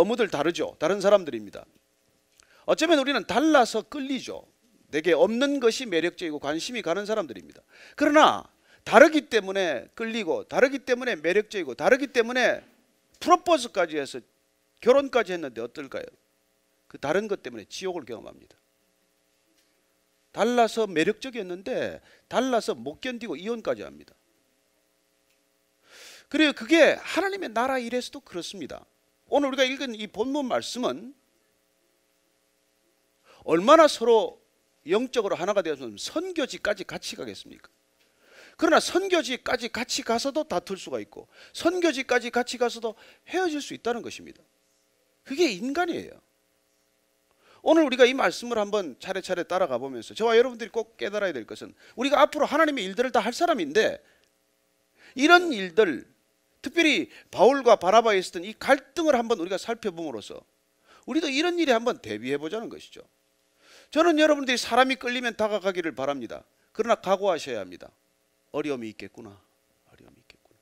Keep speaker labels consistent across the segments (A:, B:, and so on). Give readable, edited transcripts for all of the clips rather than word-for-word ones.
A: 너무들 다르죠. 다른 사람들입니다. 어쩌면 우리는 달라서 끌리죠. 내게 없는 것이 매력적이고 관심이 가는 사람들입니다. 그러나 다르기 때문에 끌리고, 다르기 때문에 매력적이고, 다르기 때문에 프로포즈까지 해서 결혼까지 했는데 어떨까요? 그 다른 것 때문에 지옥을 경험합니다. 달라서 매력적이었는데 달라서 못 견디고 이혼까지 합니다. 그리고 그게 하나님의 나라 일에서도 그렇습니다. 오늘 우리가 읽은 이 본문 말씀은 얼마나 서로 영적으로 하나가 되어서 선교지까지 같이 가겠습니까? 그러나 선교지까지 같이 가서도 다툴 수가 있고, 선교지까지 같이 가서도 헤어질 수 있다는 것입니다. 그게 인간이에요. 오늘 우리가 이 말씀을 한번 차례차례 따라가 보면서 저와 여러분들이 꼭 깨달아야 될 것은, 우리가 앞으로 하나님의 일들을 다 할 사람인데 이런 일들, 특별히 바울과 바나바에 있었던 이 갈등을 한번 우리가 살펴봄으로써 우리도 이런 일에 한번 대비해 보자는 것이죠. 저는 여러분들이 사람이 끌리면 다가가기를 바랍니다. 그러나 각오하셔야 합니다. 어려움이 있겠구나. 어려움이 있겠구나.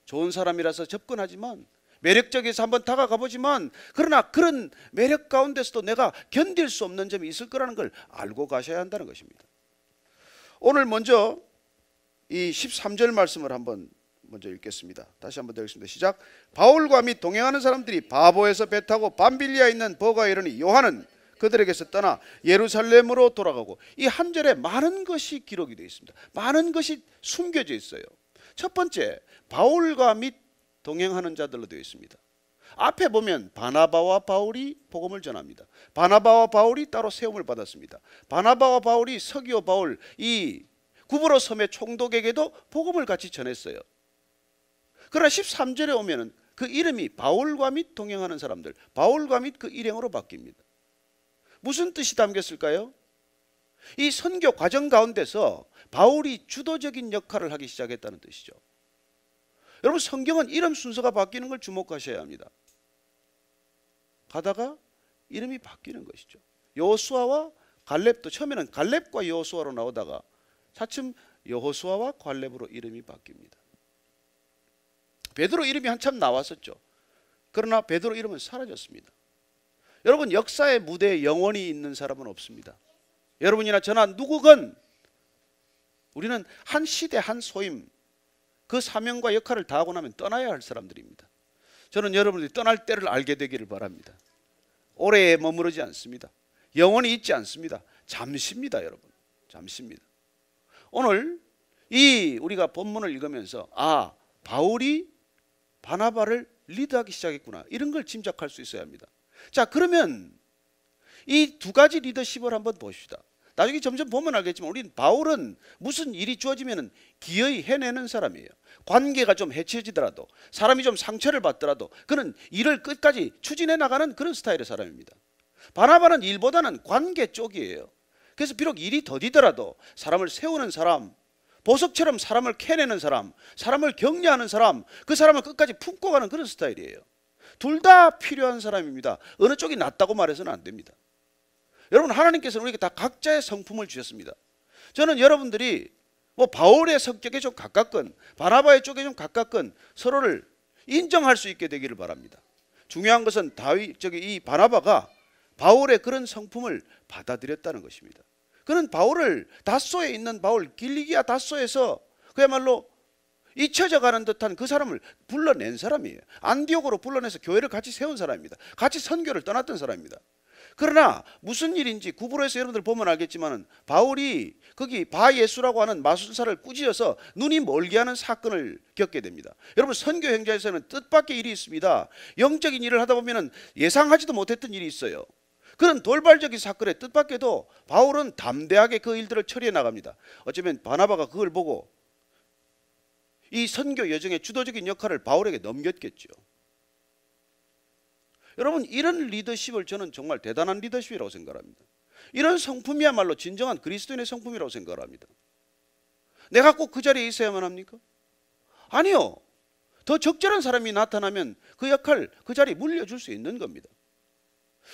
A: 좋은 사람이라서 접근하지만, 매력적에서 한번 다가가 보지만, 그러나 그런 매력 가운데서도 내가 견딜 수 없는 점이 있을 거라는 걸 알고 가셔야 한다는 것입니다. 오늘 먼저 이 13절 말씀을 한번 먼저 읽겠습니다. 다시 한번 읽겠습니다. 시작. 바울과 및 동행하는 사람들이 바보에서 배 타고 밤빌리아에 있는 버가에 이르니 요한은 그들에게서 떠나 예루살렘으로 돌아가고, 이 한 절에 많은 것이 기록이 되어 있습니다. 많은 것이 숨겨져 있어요. 첫 번째, 바울과 및 동행하는 자들로 되어 있습니다. 앞에 보면 바나바와 바울이 복음을 전합니다. 바나바와 바울이 따로 세움을 받았습니다. 바나바와 바울이 서기오 바울, 이 구브로 섬의 총독에게도 복음을 같이 전했어요. 그러나 13절에 오면은 그 이름이 바울과 및 동행하는 사람들, 바울과 및 그 일행으로 바뀝니다. 무슨 뜻이 담겼을까요? 이 선교 과정 가운데서 바울이 주도적인 역할을 하기 시작했다는 뜻이죠. 여러분, 성경은 이름 순서가 바뀌는 걸 주목하셔야 합니다. 가다가 이름이 바뀌는 것이죠. 여호수아와 갈렙도 처음에는 갈렙과 여호수아로 나오다가 차츰 여호수아와 갈렙으로 이름이 바뀝니다. 베드로 이름이 한참 나왔었죠. 그러나 베드로 이름은 사라졌습니다. 여러분, 역사의 무대에 영원히 있는 사람은 없습니다. 여러분이나 저나 누구건 우리는 한 시대 한 소임, 그 사명과 역할을 다하고 나면 떠나야 할 사람들입니다. 저는 여러분들이 떠날 때를 알게 되기를 바랍니다. 오래 머무르지 않습니다. 영원히 있지 않습니다. 잠시입니다, 여러분. 잠시입니다. 오늘 이 우리가 본문을 읽으면서 바울이 바나바를 리드하기 시작했구나, 이런 걸 짐작할 수 있어야 합니다. 자, 그러면 이 두 가지 리더십을 한번 보십시다. 나중에 점점 보면 알겠지만 우리는 바울은 무슨 일이 주어지면 기어이 해내는 사람이에요. 관계가 좀 해치해지더라도, 사람이 좀 상처를 받더라도 그는 일을 끝까지 추진해 나가는 그런 스타일의 사람입니다. 바나바는 일보다는 관계 쪽이에요. 그래서 비록 일이 더디더라도 사람을 세우는 사람, 보석처럼 사람을 캐내는 사람, 사람을 격려하는 사람, 그 사람을 끝까지 품고 가는 그런 스타일이에요. 둘 다 필요한 사람입니다. 어느 쪽이 낫다고 말해서는 안 됩니다. 여러분, 하나님께서는 우리에게 다 각자의 성품을 주셨습니다. 저는 여러분들이 바울의 성격에 좀 가깝건 바나바의 쪽에 좀 가깝건 서로를 인정할 수 있게 되기를 바랍니다. 중요한 것은 이 바나바가 바울의 그런 성품을 받아들였다는 것입니다. 그는 바울을, 다소에 있는 바울, 길리기아 다소에서 그야말로 잊혀져 가는 듯한 그 사람을 불러낸 사람이에요. 안디옥으로 불러내서 교회를 같이 세운 사람입니다. 같이 선교를 떠났던 사람입니다. 그러나 무슨 일인지 구브로에서 여러분들 보면 알겠지만 바울이 거기 바예수라고 하는 마술사를 꾸짖어서 눈이 멀게 하는 사건을 겪게 됩니다. 여러분, 선교 행자에서는 뜻밖의 일이 있습니다. 영적인 일을 하다 보면 예상하지도 못했던 일이 있어요. 그런 돌발적인 사건의 뜻밖에도 바울은 담대하게 그 일들을 처리해 나갑니다. 어쩌면 바나바가 그걸 보고 이 선교 여정의 주도적인 역할을 바울에게 넘겼겠죠. 여러분, 이런 리더십을 저는 정말 대단한 리더십이라고 생각합니다. 이런 성품이야말로 진정한 그리스도인의 성품이라고 생각합니다. 내가 꼭 그 자리에 있어야만 합니까? 아니요. 더 적절한 사람이 나타나면 그 역할, 그 자리에 물려줄 수 있는 겁니다.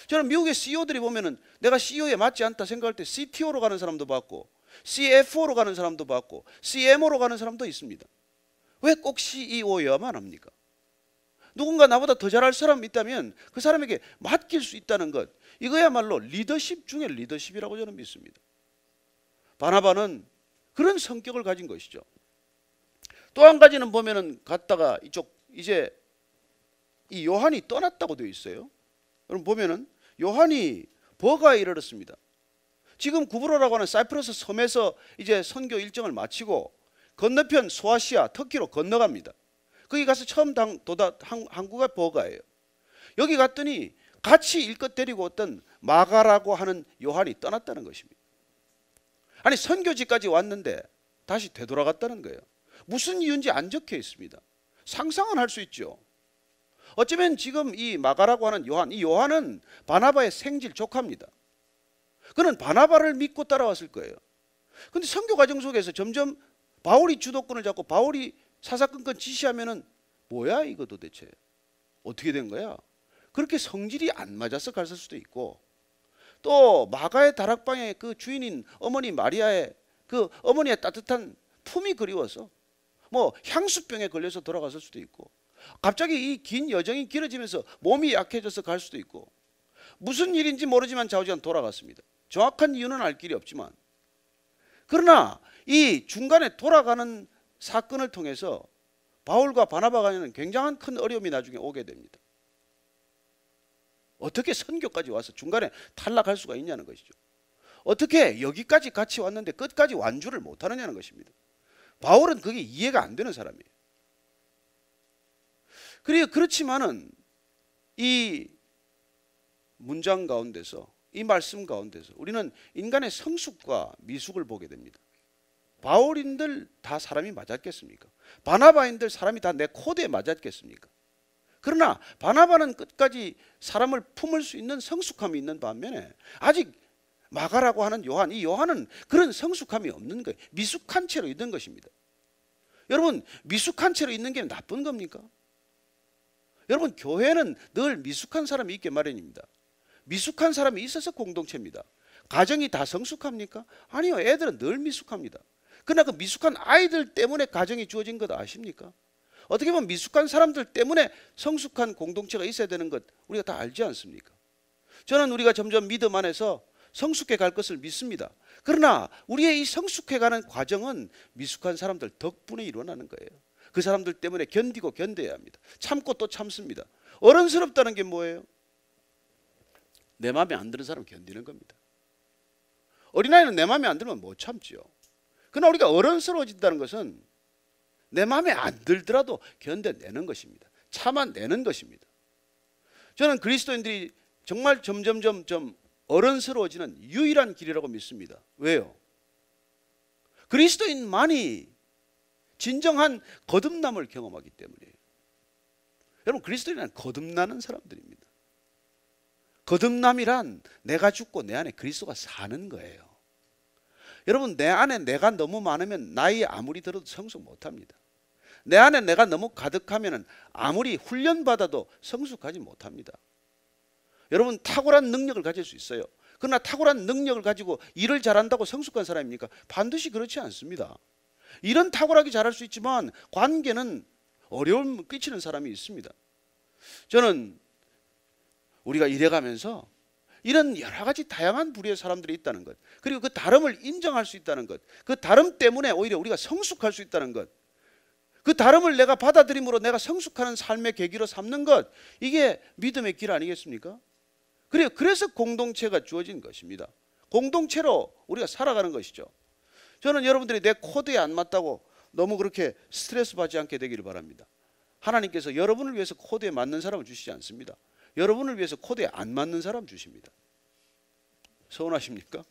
A: 저는 미국의 CEO들이 보면은 내가 CEO에 맞지 않다 생각할 때 CTO로 가는 사람도 봤고, CFO로 가는 사람도 봤고, CMO로 가는 사람도 있습니다. 왜 꼭 CEO여야만 합니까? 누군가 나보다 더 잘할 사람이 있다면 그 사람에게 맡길 수 있다는 것, 이거야말로 리더십 중에 리더십이라고 저는 믿습니다. 바나바는 그런 성격을 가진 것이죠. 또 한 가지는 보면은 갔다가 이쪽 이제 이 요한이 떠났다고 되어 있어요. 여러분 보면은 요한이 버가에 이르렀습니다. 지금 구브로라고 하는 사이프러스 섬에서 이제 선교 일정을 마치고 건너편 소아시아 터키로 건너갑니다. 거기 가서 처음 항구가 버가예요. 여기 갔더니 같이 일껏 데리고 왔던 마가라고 하는 요한이 떠났다는 것입니다. 아니 선교지까지 왔는데 다시 되돌아갔다는 거예요. 무슨 이유인지 안 적혀 있습니다. 상상은 할 수 있죠. 어쩌면 지금 이 마가라고 하는 요한, 이 요한은 바나바의 생질 조카입니다. 그는 바나바를 믿고 따라왔을 거예요. 그런데 선교 과정 속에서 점점 바울이 주도권을 잡고 바울이 사사건건 지시하면은 뭐야 이거 도대체 어떻게 된 거야? 그렇게 성질이 안 맞아서 갔을 수도 있고, 또 마가의 다락방의 그 주인인 어머니 마리아의 그 어머니의 따뜻한 품이 그리워서 뭐 향수병에 걸려서 돌아갔을 수도 있고, 갑자기 이 긴 여정이 길어지면서 몸이 약해져서 갈 수도 있고, 무슨 일인지 모르지만 좌우지간 돌아갔습니다. 정확한 이유는 알 길이 없지만, 그러나 이 중간에 돌아가는 사건을 통해서 바울과 바나바 간에는 굉장한 큰 어려움이 나중에 오게 됩니다. 어떻게 선교까지 와서 중간에 탈락할 수가 있냐는 것이죠. 어떻게 여기까지 같이 왔는데 끝까지 완주를 못하느냐는 것입니다. 바울은 그게 이해가 안 되는 사람이에요. 그렇지만은 이 문장 가운데서, 이 말씀 가운데서 우리는 인간의 성숙과 미숙을 보게 됩니다. 바울인들 다 사람이 맞았겠습니까? 바나바인들 사람이 다 내 코드에 맞았겠습니까? 그러나 바나바는 끝까지 사람을 품을 수 있는 성숙함이 있는 반면에 아직 마가라고 하는 요한, 이 요한은 그런 성숙함이 없는 거예요. 미숙한 채로 있는 것입니다. 여러분, 미숙한 채로 있는 게 나쁜 겁니까? 여러분, 교회는 늘 미숙한 사람이 있게 마련입니다. 미숙한 사람이 있어서 공동체입니다. 가정이 다 성숙합니까? 아니요, 애들은 늘 미숙합니다. 그러나 그 미숙한 아이들 때문에 가정이 주어진 것 아십니까? 어떻게 보면 미숙한 사람들 때문에 성숙한 공동체가 있어야 되는 것 우리가 다 알지 않습니까? 저는 우리가 점점 믿음 안에서 성숙해 갈 것을 믿습니다. 그러나 우리의 이 성숙해가는 과정은 미숙한 사람들 덕분에 일어나는 거예요. 그 사람들 때문에 견디고 견뎌야 합니다. 참고 또 참습니다. 어른스럽다는 게 뭐예요? 내 마음에 안 드는 사람 견디는 겁니다. 어린아이는 내 마음에 안 들면 못 참지요. 그러나 우리가 어른스러워진다는 것은 내 마음에 안 들더라도 견뎌내는 것입니다. 참아내는 것입니다. 저는 그리스도인들이 정말 점점점 어른스러워지는 유일한 길이라고 믿습니다. 왜요? 그리스도인만이 진정한 거듭남을 경험하기 때문이에요. 여러분, 그리스도인은 거듭나는 사람들입니다. 거듭남이란 내가 죽고 내 안에 그리스도가 사는 거예요. 여러분, 내 안에 내가 너무 많으면 나이 아무리 들어도 성숙 못합니다. 내 안에 내가 너무 가득하면 아무리 훈련받아도 성숙하지 못합니다. 여러분, 탁월한 능력을 가질 수 있어요. 그러나 탁월한 능력을 가지고 일을 잘한다고 성숙한 사람입니까? 반드시 그렇지 않습니다. 일은 탁월하게 잘할 수 있지만 관계는 어려움 끼치는 사람이 있습니다. 저는 우리가 일해가면서 이런 여러 가지 다양한 부류의 사람들이 있다는 것, 그리고 그 다름을 인정할 수 있다는 것, 그 다름 때문에 오히려 우리가 성숙할 수 있다는 것, 그 다름을 내가 받아들임으로 내가 성숙하는 삶의 계기로 삼는 것, 이게 믿음의 길 아니겠습니까? 그래서 공동체가 주어진 것입니다. 공동체로 우리가 살아가는 것이죠. 저는 여러분들이 내 코드에 안 맞다고 너무 그렇게 스트레스 받지 않게 되기를 바랍니다. 하나님께서 여러분을 위해서 코드에 맞는 사람을 주시지 않습니다. 여러분을 위해서 코드에 안 맞는 사람 주십니다. 서운하십니까?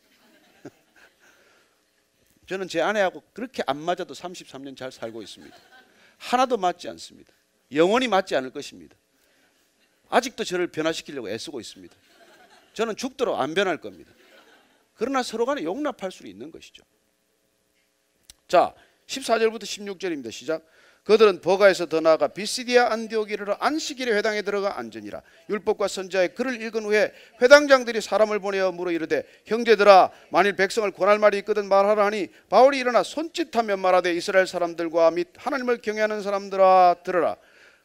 A: 저는 제 아내하고 그렇게 안 맞아도 33년 잘 살고 있습니다. 하나도 맞지 않습니다. 영원히 맞지 않을 것입니다. 아직도 저를 변화시키려고 애쓰고 있습니다. 저는 죽도록 안 변할 겁니다. 그러나 서로 간에 용납할 수 있는 것이죠. 자, 14절부터 16절입니다. 시작. 그들은 버가에서 더 나아가 비시디아 안디오기로 안식일에 회당에 들어가 앉으니라. 율법과 선지자의 글을 읽은 후에 회당장들이 사람을 보내어 물어 이르되, 형제들아, 만일 백성을 권할 말이 있거든 말하라 하니, 바울이 일어나 손짓하며 말하되, 이스라엘 사람들과 및 하나님을 경외하는 사람들아 들으라.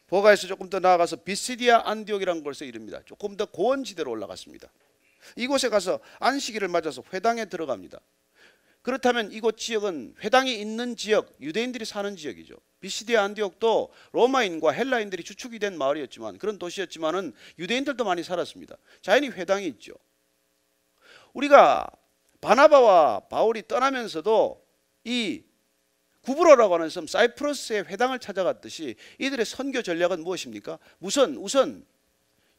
A: 보가에서 조금 더 나아가서 비시디아 안디옥이라는 곳에 이릅니다. 조금 더 고원지대로 올라갔습니다. 이곳에 가서 안식일을 맞아서 회당에 들어갑니다. 그렇다면 이곳 지역은 회당이 있는 지역, 유대인들이 사는 지역이죠. 비시디아 안디옥도 로마인과 헬라인들이 주축이 된 마을이었지만, 그런 도시였지만은 유대인들도 많이 살았습니다. 자연히 회당이 있죠. 우리가 바나바와 바울이 떠나면서도 이 구브로라고 하는 섬 사이프러스의 회당을 찾아갔듯이 이들의 선교 전략은 무엇입니까? 우선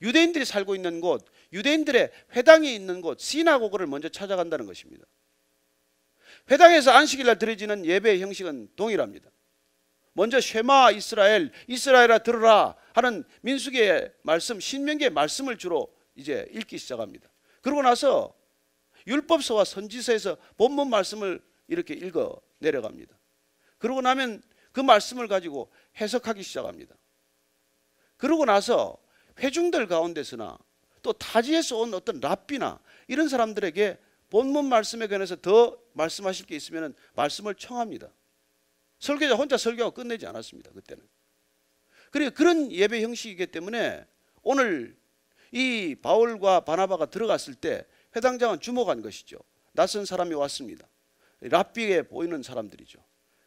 A: 유대인들이 살고 있는 곳, 유대인들의 회당이 있는 곳, 시나고그를 먼저 찾아간다는 것입니다. 회당에서 안식일날 드려지는 예배의 형식은 동일합니다. 먼저 쉐마 이스라엘, 이스라엘아 들으라 하는 민수기의 말씀, 신명기의 말씀을 주로 이제 읽기 시작합니다. 그러고 나서 율법서와 선지서에서 본문 말씀을 이렇게 읽어 내려갑니다. 그러고 나면 그 말씀을 가지고 해석하기 시작합니다. 그러고 나서 회중들 가운데서나 또 타지에서 온 어떤 랍비나 이런 사람들에게 본문 말씀에 관해서 더 말씀하실 게 있으면 말씀을 청합니다. 설교자 혼자 설교하고 끝내지 않았습니다. 그때는. 그리고 그런 예배 형식이기 때문에 오늘 이 바울과 바나바가 들어갔을 때 회당장은 주목한 것이죠. 낯선 사람이 왔습니다. 랍비에 보이는 사람들이죠.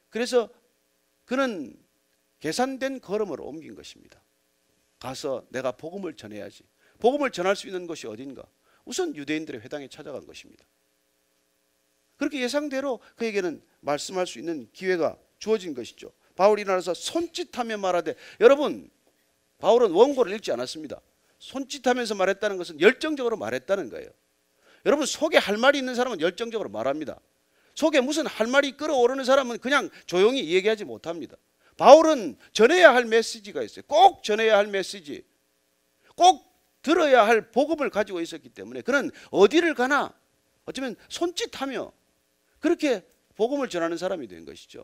A: 그래서 그는 계산된 걸음으로 옮긴 것입니다. 가서 내가 복음을 전해야지. 복음을 전할 수 있는 곳이 어딘가? 우선 유대인들의 회당에 찾아간 것입니다. 그렇게 예상대로 그에게는 말씀할 수 있는 기회가 주어진 것이죠. 바울이 일어나서 손짓하며 말하되, 여러분, 바울은 원고를 읽지 않았습니다. 손짓하면서 말했다는 것은 열정적으로 말했다는 거예요. 여러분, 속에 할 말이 있는 사람은 열정적으로 말합니다. 속에 무슨 할 말이 끓어오르는 사람은 그냥 조용히 얘기하지 못합니다. 바울은 전해야 할 메시지가 있어요. 꼭 전해야 할 메시지, 꼭 들어야 할 복음을 가지고 있었기 때문에 그는 어디를 가나 어쩌면 손짓하며 그렇게 복음을 전하는 사람이 된 것이죠.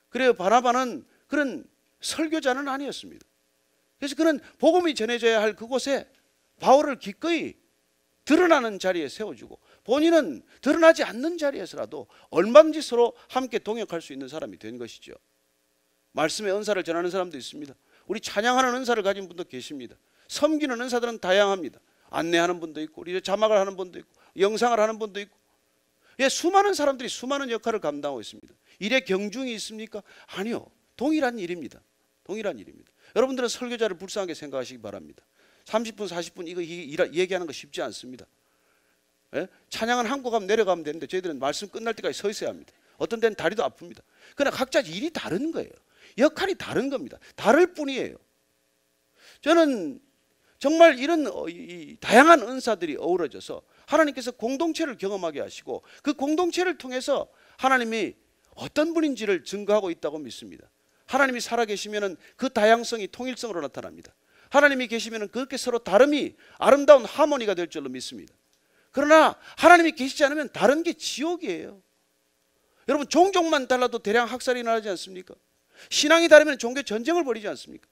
A: 그래요, 바나바는 그런 설교자는 아니었습니다. 그래서 그는 복음이 전해져야 할 그곳에 바울을 기꺼이 드러나는 자리에 세워주고, 본인은 드러나지 않는 자리에서라도 얼마든지 서로 함께 동역할 수 있는 사람이 된 것이죠. 말씀의 은사를 전하는 사람도 있습니다. 우리 찬양하는 은사를 가진 분도 계십니다. 섬기는 은사들은 다양합니다. 안내하는 분도 있고, 우리 자막을 하는 분도 있고, 영상을 하는 분도 있고, 예, 수많은 사람들이 수많은 역할을 감당하고 있습니다. 일에 경중이 있습니까? 아니요, 동일한 일입니다. 동일한 일입니다. 여러분들은 설교자를 불쌍하게 생각하시기 바랍니다. 30분 40분 이거 얘기하는 거 쉽지 않습니다. 예? 찬양은 한 곡 하면 내려가면 되는데 저희들은 말씀 끝날 때까지 서 있어야 합니다. 어떤 데는 다리도 아픕니다. 그러나 각자 일이 다른 거예요. 역할이 다른 겁니다. 다를 뿐이에요. 저는 정말 이런 이 다양한 은사들이 어우러져서 하나님께서 공동체를 경험하게 하시고, 그 공동체를 통해서 하나님이 어떤 분인지를 증거하고 있다고 믿습니다. 하나님이 살아계시면 그 다양성이 통일성으로 나타납니다. 하나님이 계시면 그렇게 서로 다름이 아름다운 하모니가 될 줄로 믿습니다. 그러나 하나님이 계시지 않으면 다른 게 지옥이에요. 여러분, 종족만 달라도 대량 학살이 나지 않습니까? 신앙이 다르면 종교 전쟁을 벌이지 않습니까?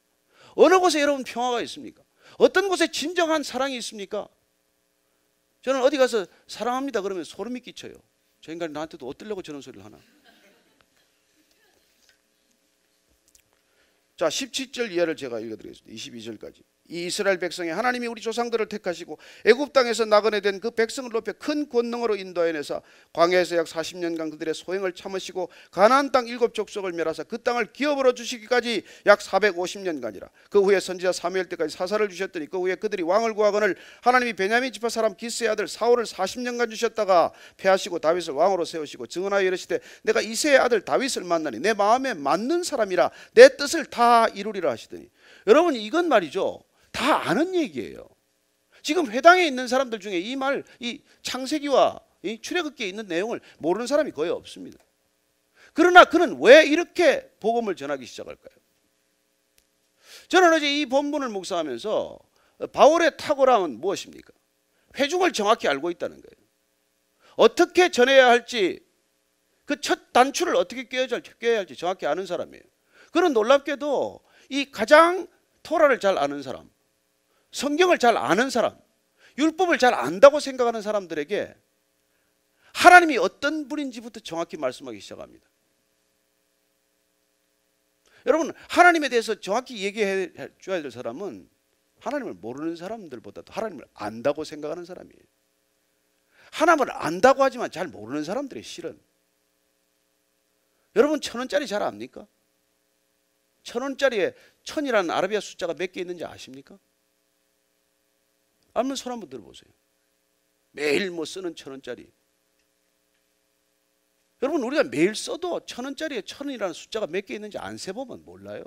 A: 어느 곳에 여러분 평화가 있습니까? 어떤 곳에 진정한 사랑이 있습니까? 저는 어디 가서 사랑합니다 그러면 소름이 끼쳐요. 저 인간이 나한테도 어떠려고 저런 소리를 하나. 자, 17절 이하를 제가 읽어드리겠습니다. 22절까지. 이 이스라엘 백성이 하나님이 우리 조상들을 택하시고 애굽 땅에서 나그네된 그 백성을 높여 큰 권능으로 인도해내사 광야에서 약 40년간 그들의 소행을 참으시고 가나안 땅 7족속을 멸하사 그 땅을 기업으로 주시기까지 약 450년간이라. 그 후에 선지자 사무엘 때까지 사사를 주셨더니 그 후에 그들이 왕을 구하거늘 하나님이 베냐민 지파 사람 기스의 아들 사울을 40년간 주셨다가 패하시고 다윗을 왕으로 세우시고 증언하여 이르시되 내가 이새의 아들 다윗을 만나니 내 마음에 맞는 사람이라 내 뜻을 다 이루리라 하시더니, 여러분, 이건 말이죠, 다 아는 얘기예요. 지금 회당에 있는 사람들 중에 이 말, 이 창세기와 이 출애굽기에 있는 내용을 모르는 사람이 거의 없습니다. 그러나 그는 왜 이렇게 복음을 전하기 시작할까요? 저는 어제 이 본문을 묵상하면서 바울의 탁월함은 무엇입니까? 회중을 정확히 알고 있다는 거예요. 어떻게 전해야 할지, 그 첫 단추를 어떻게 꿰어야 할지 정확히 아는 사람이에요. 그런 놀랍게도 이 가장 토라를 잘 아는 사람, 성경을 잘 아는 사람, 율법을 잘 안다고 생각하는 사람들에게 하나님이 어떤 분인지부터 정확히 말씀하기 시작합니다. 여러분, 하나님에 대해서 정확히 얘기해 줘야 될 사람은 하나님을 모르는 사람들보다도 하나님을 안다고 생각하는 사람이에요. 하나님을 안다고 하지만 잘 모르는 사람들이 실은. 여러분, 1,000원짜리 잘 압니까? 1,000원짜리에 1,000이라는 아라비아 숫자가 몇 개 있는지 아십니까? 알면 손 한번 들어보세요. 매일 뭐 쓰는 1,000원짜리. 여러분, 우리가 매일 써도 1,000원짜리에 1,000이라는 숫자가 몇 개 있는지 안 세보면 몰라요.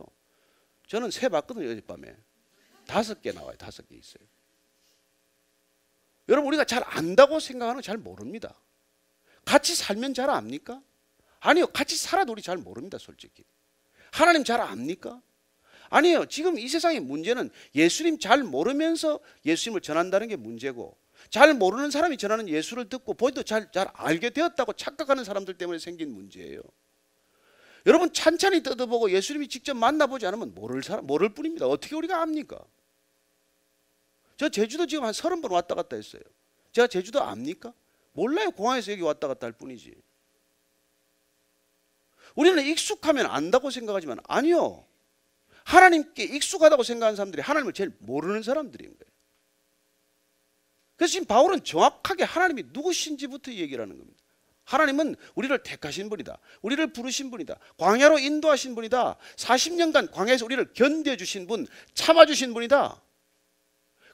A: 저는 세봤거든요. 어젯밤에 5개 나와요. 5개 있어요. 여러분, 우리가 잘 안다고 생각하는 거 잘 모릅니다. 같이 살면 잘 압니까? 아니요, 같이 살아도 우리 잘 모릅니다. 솔직히. 하나님 잘 압니까? 아니에요. 지금 이 세상의 문제는 예수님 잘 모르면서 예수님을 전한다는 게 문제고, 잘 모르는 사람이 전하는 예수를 듣고 본인도 잘 알게 되었다고 착각하는 사람들 때문에 생긴 문제예요. 여러분, 찬찬히 뜯어보고 예수님이 직접 만나보지 않으면 모를 뿐입니다. 어떻게 우리가 압니까? 저 제주도 지금 한 30번 왔다 갔다 했어요. 제가 제주도 압니까? 몰라요. 공항에서 여기 왔다 갔다 할 뿐이지. 우리는 익숙하면 안다고 생각하지만 아니요. 하나님께 익숙하다고 생각하는 사람들이 하나님을 제일 모르는 사람들인 거예요. 그래서 지금 바울은 정확하게 하나님이 누구신지부터 얘기를 하는 겁니다. 하나님은 우리를 택하신 분이다. 우리를 부르신 분이다. 광야로 인도하신 분이다. 40년간 광야에서 우리를 견뎌주신 분, 참아주신 분이다.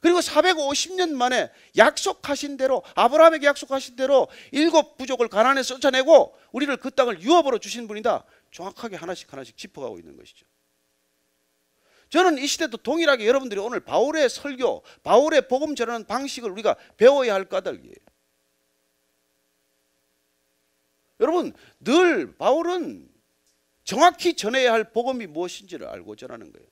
A: 그리고 450년 만에 약속하신 대로, 아브라함에게 약속하신 대로 7 부족을 가나안에서 쫓아내고 우리를 그 땅을 유업으로 주신 분이다. 정확하게 하나씩 짚어가고 있는 것이죠. 저는 이 시대도 동일하게 여러분들이 오늘 바울의 설교, 바울의 복음 전하는 방식을 우리가 배워야 할 까닭이에요. 여러분, 늘 바울은 정확히 전해야 할 복음이 무엇인지를 알고 전하는 거예요.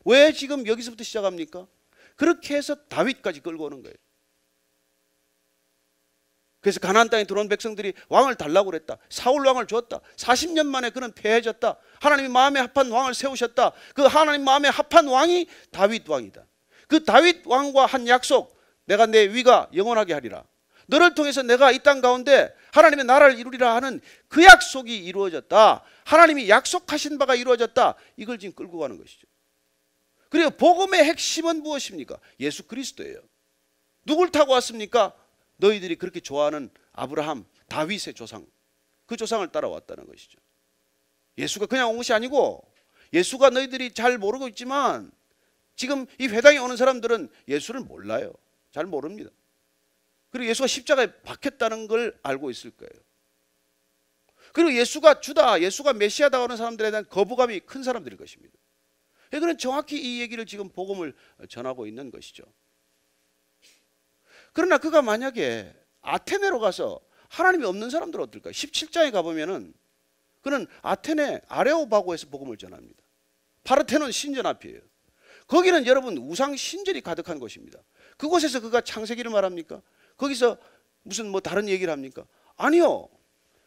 A: 왜 지금 여기서부터 시작합니까? 그렇게 해서 다윗까지 끌고 오는 거예요. 그래서 가나안 땅에 들어온 백성들이 왕을 달라고 그랬다. 사울 왕을 줬다. 40년 만에 그는 패해졌다. 하나님이 마음에 합한 왕을 세우셨다. 그 하나님 마음에 합한 왕이 다윗 왕이다. 그 다윗 왕과 한 약속, 내가 내 위가 영원하게 하리라. 너를 통해서 내가 이 땅 가운데 하나님의 나라를 이루리라 하는 그 약속이 이루어졌다. 하나님이 약속하신 바가 이루어졌다. 이걸 지금 끌고 가는 것이죠. 그리고 복음의 핵심은 무엇입니까? 예수 그리스도예요. 누굴 타고 왔습니까? 너희들이 그렇게 좋아하는 아브라함, 다윗의 조상, 그 조상을 따라왔다는 것이죠. 예수가 그냥 온 것이 아니고, 예수가 너희들이 잘 모르고 있지만 지금 이 회당에 오는 사람들은 예수를 몰라요. 잘 모릅니다. 그리고 예수가 십자가에 박혔다는 걸 알고 있을 거예요. 그리고 예수가 주다, 예수가 메시아다 하는 사람들에 대한 거부감이 큰 사람들일 것입니다. 그는 정확히 이 얘기를 지금 복음을 전하고 있는 것이죠. 그러나 그가 만약에 아테네로 가서 하나님이 없는 사람들은 어떨까요? 17장에 가보면은 그는 아테네 아레오바고에서 복음을 전합니다. 파르테논 신전 앞이에요. 거기는 여러분 우상 신전이 가득한 곳입니다. 그곳에서 그가 창세기를 말합니까? 거기서 무슨 뭐 다른 얘기를 합니까? 아니요.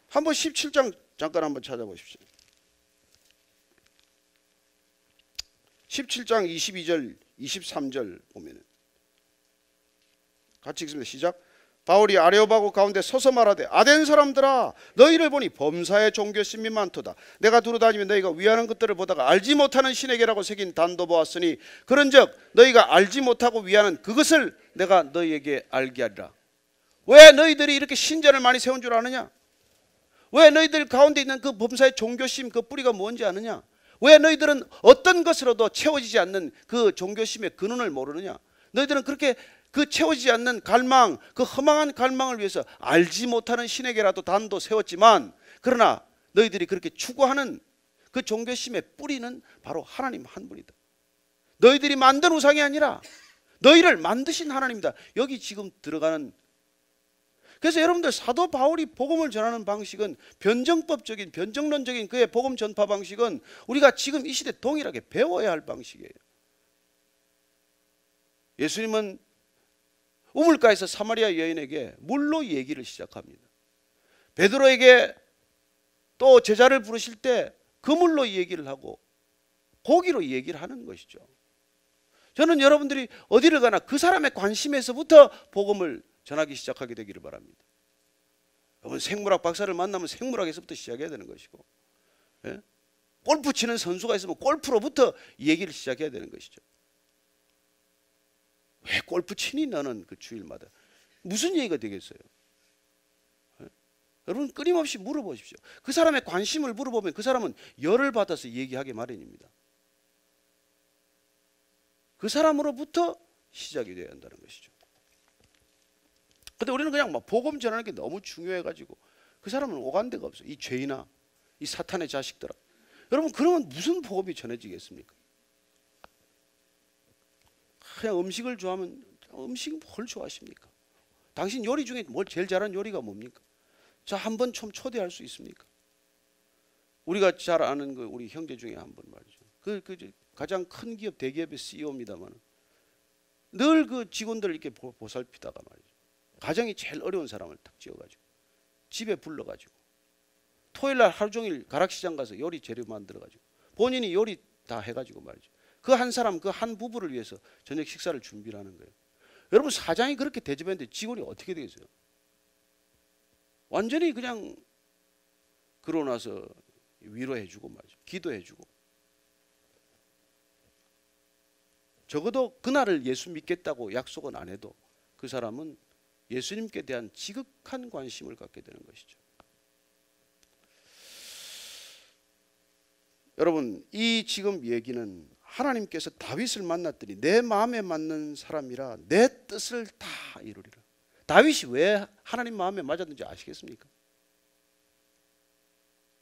A: 한번 17장 잠깐 한번 찾아보십시오. 17장 22절 23절 보면은 같이 읽습니다. 시작. 바울이 아레오바고 가운데 서서 말하되 아덴 사람들아 너희를 보니 범사의 종교심이 많도다. 내가 두루다니며 너희가 위하는 것들을 보다가 알지 못하는 신에게라고 새긴 단도 보았으니 그런즉 너희가 알지 못하고 위하는 그것을 내가 너희에게 알게 하리라. 왜 너희들이 이렇게 신전을 많이 세운 줄 아느냐? 왜 너희들 가운데 있는 그 범사의 종교심 그 뿌리가 뭔지 아느냐? 왜 너희들은 어떤 것으로도 채워지지 않는 그 종교심의 근원을 모르느냐? 너희들은 그렇게 그 채워지지 않는 갈망, 그 허망한 갈망을 위해서 알지 못하는 신에게라도 단도 세웠지만, 그러나 너희들이 그렇게 추구하는 그 종교심의 뿌리는 바로 하나님 한 분이다. 너희들이 만든 우상이 아니라 너희를 만드신 하나님이다. 여기 지금 들어가는. 그래서 여러분들 사도 바울이 복음을 전하는 방식은 변정법적인, 변정론적인 그의 복음 전파 방식은 우리가 지금 이 시대 동일하게 배워야 할 방식이에요. 예수님은 우물가에서 사마리아 여인에게 물로 얘기를 시작합니다. 베드로에게 또 제자를 부르실 때 그 물로 얘기를 하고 고기로 얘기를 하는 것이죠. 저는 여러분들이 어디를 가나 그 사람의 관심에서부터 복음을 전하기 시작하게 되기를 바랍니다. 여러분 생물학 박사를 만나면 생물학에서부터 시작해야 되는 것이고, 예? 골프 치는 선수가 있으면 골프로부터 얘기를 시작해야 되는 것이죠. 왜 골프 치니 너는 그 주일마다 무슨 얘기가 되겠어요? 여러분 끊임없이 물어보십시오. 그 사람의 관심을 물어보면 그 사람은 열을 받아서 얘기하기 마련입니다. 그 사람으로부터 시작이 되어야 한다는 것이죠. 근데 우리는 그냥 막 복음 전하는 게 너무 중요해가지고 그 사람은 오간 데가 없어요. 이 죄인아, 이 사탄의 자식들아. 여러분 그러면 무슨 복음이 전해지겠습니까? 그냥 음식을 좋아하면 음식은 뭘 좋아하십니까? 당신 요리 중에 뭘 제일 잘하는 요리가 뭡니까? 자, 한번 좀 초대할 수 있습니까? 우리가 잘 아는 그 우리 형제 중에 한 분 말이죠. 그 가장 큰 기업 대기업의 CEO입니다만 늘 그 직원들 이렇게 보살피다가 말이죠. 가정이 제일 어려운 사람을 딱 지어가지고 집에 불러가지고 토요일 날 하루 종일 가락시장 가서 요리 재료 만들어가지고 본인이 요리 다 해가지고 말이죠. 그 한 사람, 그 한 부부를 위해서 저녁 식사를 준비를 하는 거예요. 여러분 사장이 그렇게 대접했는데 직원이 어떻게 되겠어요? 완전히 그냥 그러고 나서 위로해주고 말이죠. 기도해주고. 적어도 그날을 예수 믿겠다고 약속은 안 해도 그 사람은 예수님께 대한 지극한 관심을 갖게 되는 것이죠. 여러분 이 지금 얘기는 하나님께서 다윗을 만났더니 내 마음에 맞는 사람이라 내 뜻을 다 이루리라. 다윗이 왜 하나님 마음에 맞았는지 아시겠습니까?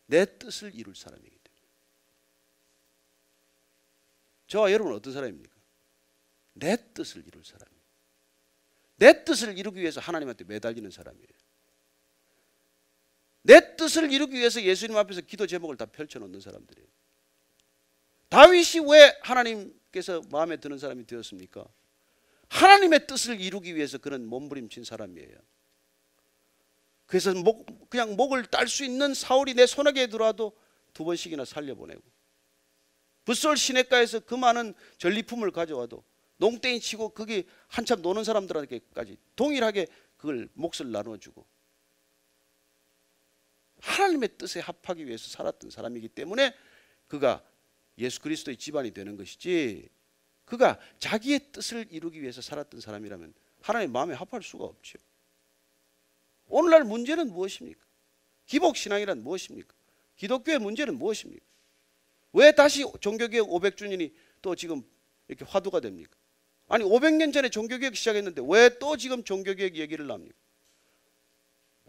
A: 내 뜻을 이룰 사람이기 때문에. 저와 여러분은 어떤 사람입니까? 내 뜻을 이룰 사람이에요. 내 뜻을 이루기 위해서 하나님한테 매달리는 사람이에요. 내 뜻을 이루기 위해서 예수님 앞에서 기도 제목을 다 펼쳐놓는 사람들이에요. 다윗이 왜 하나님께서 마음에 드는 사람이 되었습니까? 하나님의 뜻을 이루기 위해서 그는 몸부림친 사람이에요. 그래서 그냥 목을 딸 수 있는 사울이 내 손아귀에 들어와도 2번씩이나 살려보내고 붓솔 시냇가에서 그 많은 전리품을 가져와도 농땡이 치고 거기 한참 노는 사람들에게까지 동일하게 그걸 몫을 나눠주고 하나님의 뜻에 합하기 위해서 살았던 사람이기 때문에 그가 예수 그리스도의 집안이 되는 것이지, 그가 자기의 뜻을 이루기 위해서 살았던 사람이라면 하나님 마음에 합할 수가 없죠. 오늘날 문제는 무엇입니까? 기복신앙이란 무엇입니까? 기독교의 문제는 무엇입니까? 왜 다시 종교개혁 500주년이 또 지금 이렇게 화두가 됩니까? 아니 500년 전에 종교개혁 시작했는데 왜 또 지금 종교개혁 얘기를 합니까?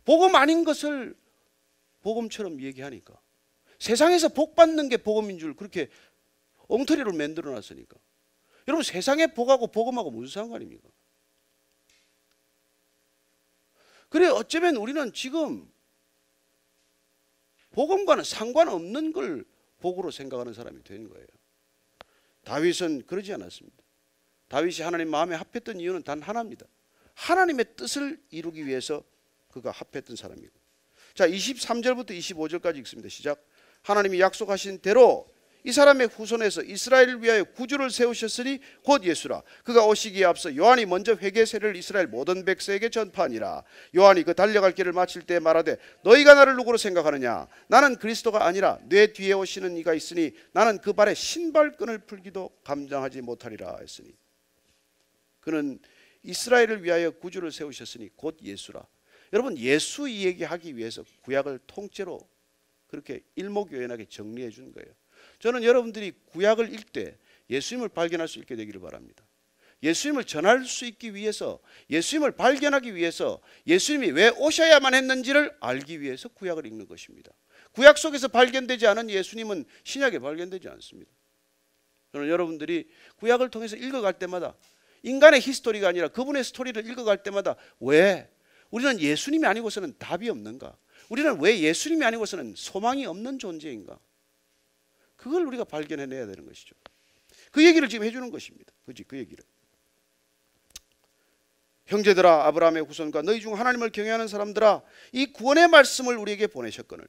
A: 복음 아닌 것을 복음처럼 얘기하니까, 세상에서 복 받는 게 복음인 줄 그렇게 엉터리로 만들어 놨으니까. 여러분 세상의 복하고 복음하고 무슨 상관입니까? 그래 어쩌면 우리는 지금 복음과는 상관없는 걸 복으로 생각하는 사람이 된 거예요. 다윗은 그러지 않았습니다. 다윗이 하나님 마음에 합했던 이유는 단 하나입니다. 하나님의 뜻을 이루기 위해서 그가 합했던 사람이고. 자 23절부터 25절까지 읽습니다. 시작. 하나님이 약속하신 대로 이 사람의 후손에서 이스라엘을 위하여 구주를 세우셨으니 곧 예수라. 그가 오시기에 앞서 요한이 먼저 회개 세례를 이스라엘 모든 백성에게 전파하니라. 요한이 그 달려갈 길을 마칠 때 말하되 너희가 나를 누구로 생각하느냐? 나는 그리스도가 아니라 내 뒤에 오시는 이가 있으니 나는 그 발에 신발끈을 풀기도 감당하지 못하리라 했으니. 그는 이스라엘을 위하여 구주를 세우셨으니 곧 예수라. 여러분 예수 얘기하기 위해서 구약을 통째로 그렇게 일목요연하게 정리해 준 거예요. 저는 여러분들이 구약을 읽되 예수님을 발견할 수 있게 되기를 바랍니다. 예수님을 전할 수 있기 위해서, 예수님을 발견하기 위해서, 예수님이 왜 오셔야만 했는지를 알기 위해서 구약을 읽는 것입니다. 구약 속에서 발견되지 않은 예수님은 신약에 발견되지 않습니다. 저는 여러분들이 구약을 통해서 읽어갈 때마다 인간의 히스토리가 아니라 그분의 스토리를 읽어갈 때마다 왜 우리는 예수님이 아니고서는 답이 없는가? 우리는 왜 예수님이 아니고서는 소망이 없는 존재인가? 그걸 우리가 발견해내야 되는 것이죠. 그 얘기를 지금 해주는 것입니다. 그 얘기를. 형제들아, 아브라함의 후손과 너희 중 하나님을 경외하는 사람들아, 이 구원의 말씀을 우리에게 보내셨거늘.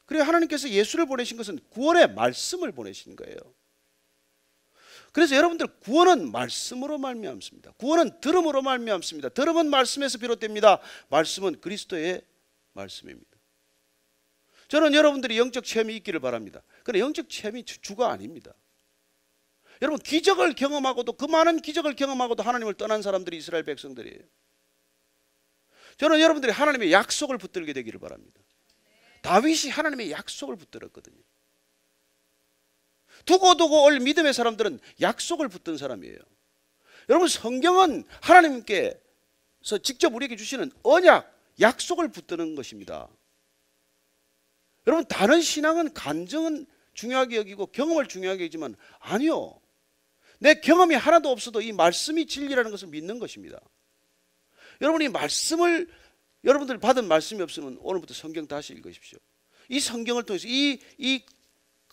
A: 그래 하나님께서 예수를 보내신 것은 구원의 말씀을 보내신 거예요. 그래서 여러분들 구원은 말씀으로 말미암습니다. 구원은 들음으로 말미암습니다. 들음은 말씀에서 비롯됩니다. 말씀은 그리스도의 말씀입니다. 저는 여러분들이 영적 체험이 있기를 바랍니다. 그러나 영적 체험이 주가 아닙니다. 여러분 기적을 경험하고도 그 많은 기적을 경험하고도 하나님을 떠난 사람들이 이스라엘 백성들이에요. 저는 여러분들이 하나님의 약속을 붙들게 되기를 바랍니다. 다윗이 하나님의 약속을 붙들었거든요. 두고두고 올 믿음의 사람들은 약속을 붙든 사람이에요. 여러분 성경은 하나님께서 직접 우리에게 주시는 언약, 약속을 붙드는 것입니다. 여러분 다른 신앙은 간증은 중요하게 여기고 경험을 중요하게 여기지만 아니요. 내 경험이 하나도 없어도 이 말씀이 진리라는 것을 믿는 것입니다. 여러분이 말씀을 여러분들 받은 말씀이 없으면 오늘부터 성경 다시 읽으십시오. 이 성경을 통해서 이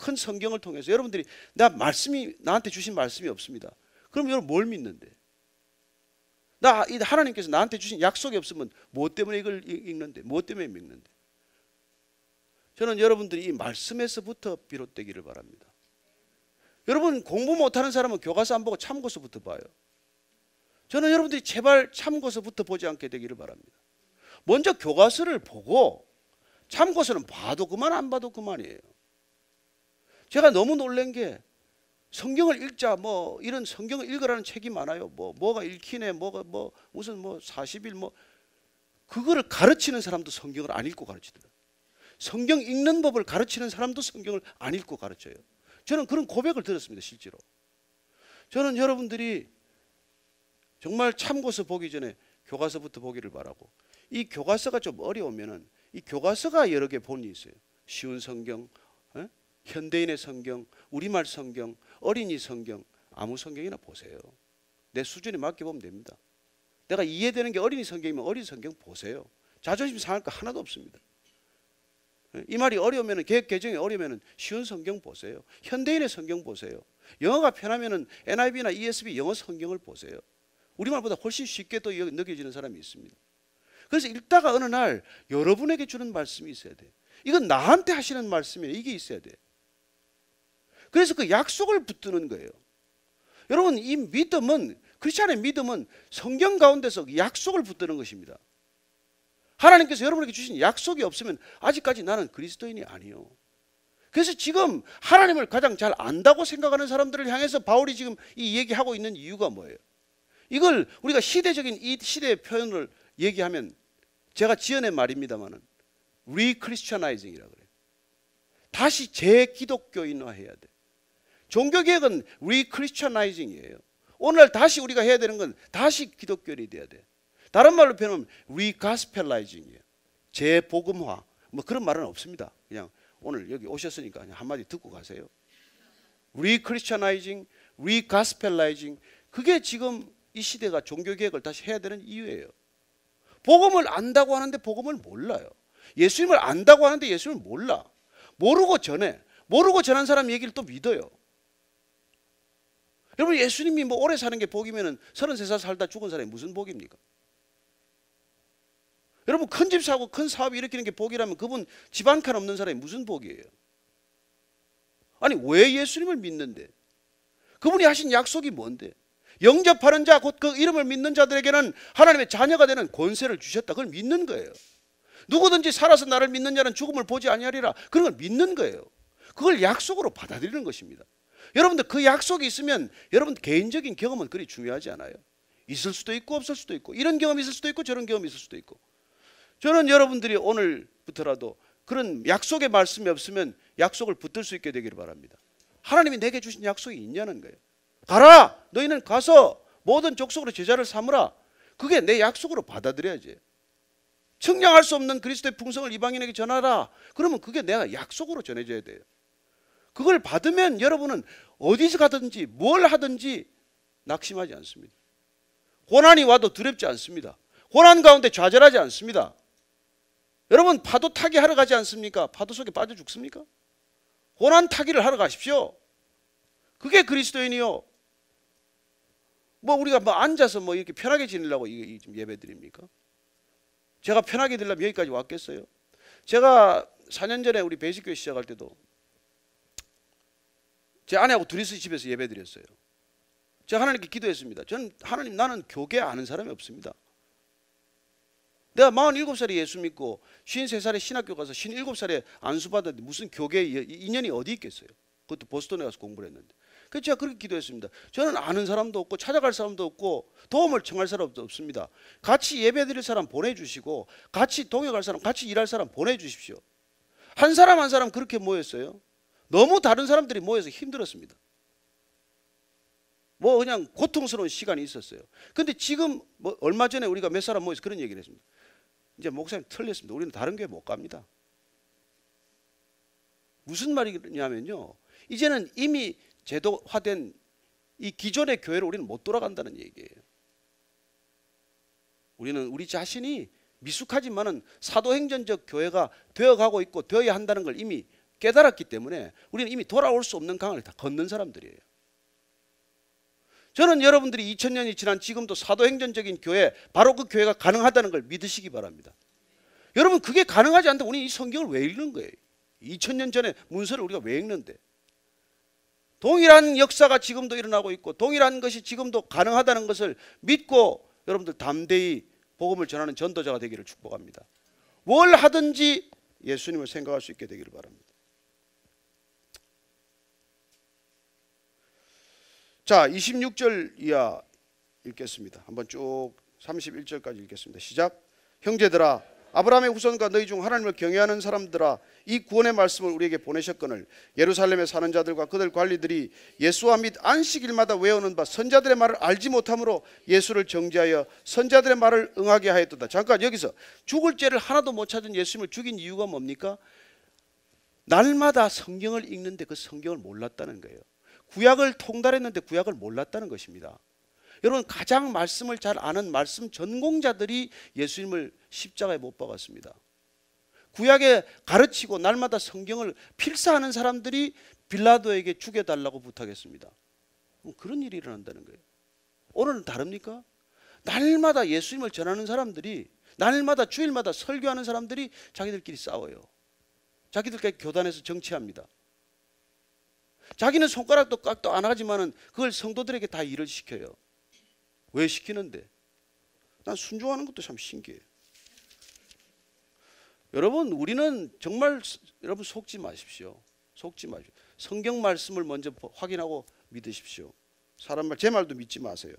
A: 큰 성경을 통해서 여러분들이 나한테 주신 말씀이 없습니다. 그럼 여러분 뭘 믿는데? 하나님께서 나한테 주신 약속이 없으면 무엇 때문에 이걸 읽는데? 무엇 때문에 믿는데? 저는 여러분들이 이 말씀에서부터 비롯되기를 바랍니다. 여러분 공부 못하는 사람은 교과서 안 보고 참고서부터 봐요. 저는 여러분들이 제발 참고서부터 보지 않게 되기를 바랍니다. 먼저 교과서를 보고 참고서는 봐도 그만 안 봐도 그만이에요. 제가 너무 놀란 게 성경을 읽자 이런 성경을 읽으라는 책이 많아요. 뭐가 읽히네 무슨 40일 그거를 가르치는 사람도 성경을 안 읽고 가르치더라고요. 성경 읽는 법을 가르치는 사람도 성경을 안 읽고 가르쳐요. 저는 그런 고백을 들었습니다. 실제로. 저는 여러분들이 정말 참고서 보기 전에 교과서부터 보기를 바라고, 이 교과서가 좀 어려우면은 이 교과서가 여러 개 본이 있어요. 쉬운 성경, 현대인의 성경, 우리말 성경, 어린이 성경, 아무 성경이나 보세요. 내 수준에 맞게 보면 됩니다. 내가 이해되는 게 어린이 성경이면 어린이 성경 보세요. 자존심 상할 거 하나도 없습니다. 이 말이 어려우면, 개혁 개정이 어려우면 쉬운 성경 보세요. 현대인의 성경 보세요. 영어가 편하면 NIV나 ESV 영어 성경을 보세요. 우리말보다 훨씬 쉽게 또 느껴지는 사람이 있습니다. 그래서 읽다가 어느 날 여러분에게 주는 말씀이 있어야 돼요. 이건 나한테 하시는 말씀이에요. 이게 있어야 돼요. 그래서 그 약속을 붙드는 거예요. 여러분 이 믿음은, 크리스찬의 믿음은 성경 가운데서 약속을 붙드는 것입니다. 하나님께서 여러분에게 주신 약속이 없으면 아직까지 나는 그리스도인이 아니요. 그래서 지금 하나님을 가장 잘 안다고 생각하는 사람들을 향해서 바울이 지금 이 얘기하고 있는 이유가 뭐예요? 이걸 우리가 시대적인 이 시대의 표현을 얘기하면, 제가 지어낸 말입니다만은 리크리스천나이징이라고 그래요. 다시 재기독교인화해야 돼. 종교개혁은 리크리스천나이징이에요. 오늘날 다시 우리가 해야 되는 건 다시 기독교인이 돼야 돼. 다른 말로 표현하면 리가스펠라이징이에요. 재복음화. 그런 말은 없습니다. 그냥 오늘 여기 오셨으니까 그냥 한마디 듣고 가세요. 리크리스천나이징, 리가스펠라이징, 그게 지금 이 시대가 종교개혁을 다시 해야 되는 이유예요. 복음을 안다고 하는데 복음을 몰라요. 예수님을 안다고 하는데 예수님을 몰라. 모르고 전해. 모르고 전한 사람 얘기를 또 믿어요. 여러분 예수님이 오래 사는 게 복이면 33살 살다 죽은 사람이 무슨 복입니까? 여러분 큰 집 사고 큰 사업 일으키는 게 복이라면 그분 집 한 칸 없는 사람이 무슨 복이에요? 아니 왜 예수님을 믿는데? 그분이 하신 약속이 뭔데? 영접하는 자, 곧 그 이름을 믿는 자들에게는 하나님의 자녀가 되는 권세를 주셨다. 그걸 믿는 거예요. 누구든지 살아서 나를 믿는 자는 죽음을 보지 아니하리라. 그런 걸 믿는 거예요. 그걸 약속으로 받아들이는 것입니다. 여러분들 그 약속이 있으면 여러분 개인적인 경험은 그리 중요하지 않아요. 있을 수도 있고 없을 수도 있고, 이런 경험이 있을 수도 있고 저런 경험이 있을 수도 있고. 저는 여러분들이 오늘부터라도 그런 약속의 말씀이 없으면 약속을 붙들 수 있게 되기를 바랍니다. 하나님이 내게 주신 약속이 있냐는 거예요. 가라! 너희는 가서 모든 족속으로 제자를 삼으라. 그게 내 약속으로 받아들여야지. 측량할 수 없는 그리스도의 풍성을 이방인에게 전하라. 그러면 그게 내가 약속으로 전해져야 돼요. 그걸 받으면 여러분은 어디서 가든지 뭘 하든지 낙심하지 않습니다. 고난이 와도 두렵지 않습니다. 고난 가운데 좌절하지 않습니다. 여러분 파도 타기 하러 가지 않습니까? 파도 속에 빠져 죽습니까? 고난 타기를 하러 가십시오. 그게 그리스도인이요. 우리가 앉아서 이렇게 편하게 지내려고 지금 예배 드립니까? 제가 편하게 되려면 여기까지 왔겠어요? 제가 4년 전에 우리 베이직교회 시작할 때도 제 아내하고 둘이서 집에서 예배 드렸어요. 제가 하나님께 기도했습니다. 저는 하나님, 나는 교계 아는 사람이 없습니다. 내가 47살에 예수 믿고 53살에 신학교 가서 57살에 안수 받았는데 무슨 교계 인연이 어디 있겠어요? 그것도 보스턴에 가서 공부를 했는데. 그래서 제가 그렇게 기도했습니다. 저는 아는 사람도 없고 찾아갈 사람도 없고 도움을 청할 사람도 없습니다. 같이 예배드릴 사람 보내주시고 같이 동역할 사람, 같이 일할 사람 보내주십시오. 한 사람 한 사람 그렇게 모였어요. 너무 다른 사람들이 모여서 힘들었습니다. 뭐 그냥 고통스러운 시간이 있었어요. 근데 지금 뭐 얼마 전에 우리가 몇 사람 모여서 그런 얘기를 했습니다. 이제 목사님 틀렸습니다. 우리는 다른 교회 못 갑니다. 무슨 말이냐면요, 이제는 이미 제도화된 이 기존의 교회로 우리는 못 돌아간다는 얘기예요. 우리는 우리 자신이 미숙하지만은 사도행전적 교회가 되어가고 있고 되어야 한다는 걸 이미 깨달았기 때문에 우리는 이미 돌아올 수 없는 강을 다 걷는 사람들이에요. 저는 여러분들이 2000년이 지난 지금도 사도행전적인 교회, 바로 그 교회가 가능하다는 걸 믿으시기 바랍니다. 여러분, 그게 가능하지 않다면 우리 이 성경을 왜 읽는 거예요? 2000년 전에 문서를 우리가 왜 읽는데? 동일한 역사가 지금도 일어나고 있고 동일한 것이 지금도 가능하다는 것을 믿고 여러분들 담대히 복음을 전하는 전도자가 되기를 축복합니다. 뭘 하든지 예수님을 생각할 수 있게 되기를 바랍니다. 자, 26절 이하 읽겠습니다. 한번 쭉 31절까지 읽겠습니다. 시작. 형제들아, 아브라함의 후손과 너희 중 하나님을 경외하는 사람들아, 이 구원의 말씀을 우리에게 보내셨거늘 예루살렘에 사는 자들과 그들 관리들이 예수와 및 안식일마다 외우는 바 선자들의 말을 알지 못함으로 예수를 정죄하여 선자들의 말을 응하게 하였도다. 잠깐 여기서 죽을 죄를 하나도 못 찾은 예수님을 죽인 이유가 뭡니까? 날마다 성경을 읽는데 그 성경을 몰랐다는 거예요. 구약을 통달했는데 구약을 몰랐다는 것입니다. 여러분, 가장 말씀을 잘 아는 말씀 전공자들이 예수님을 십자가에 못 박았습니다. 구약에 가르치고 날마다 성경을 필사하는 사람들이 빌라도에게 죽여달라고 부탁했습니다. 그런 일이 일어난다는 거예요. 오늘은 다릅니까? 날마다 예수님을 전하는 사람들이, 날마다 주일마다 설교하는 사람들이 자기들끼리 싸워요. 자기들끼리 교단에서 정치합니다. 자기는 손가락도 깍도 안 하지만은 그걸 성도들에게 다 일을 시켜요. 왜 시키는데? 난 순종하는 것도 참 신기해요. 여러분, 우리는 정말 여러분 속지 마십시오. 속지 마십시오. 성경 말씀을 먼저 확인하고 믿으십시오. 사람 말, 제 말도 믿지 마세요.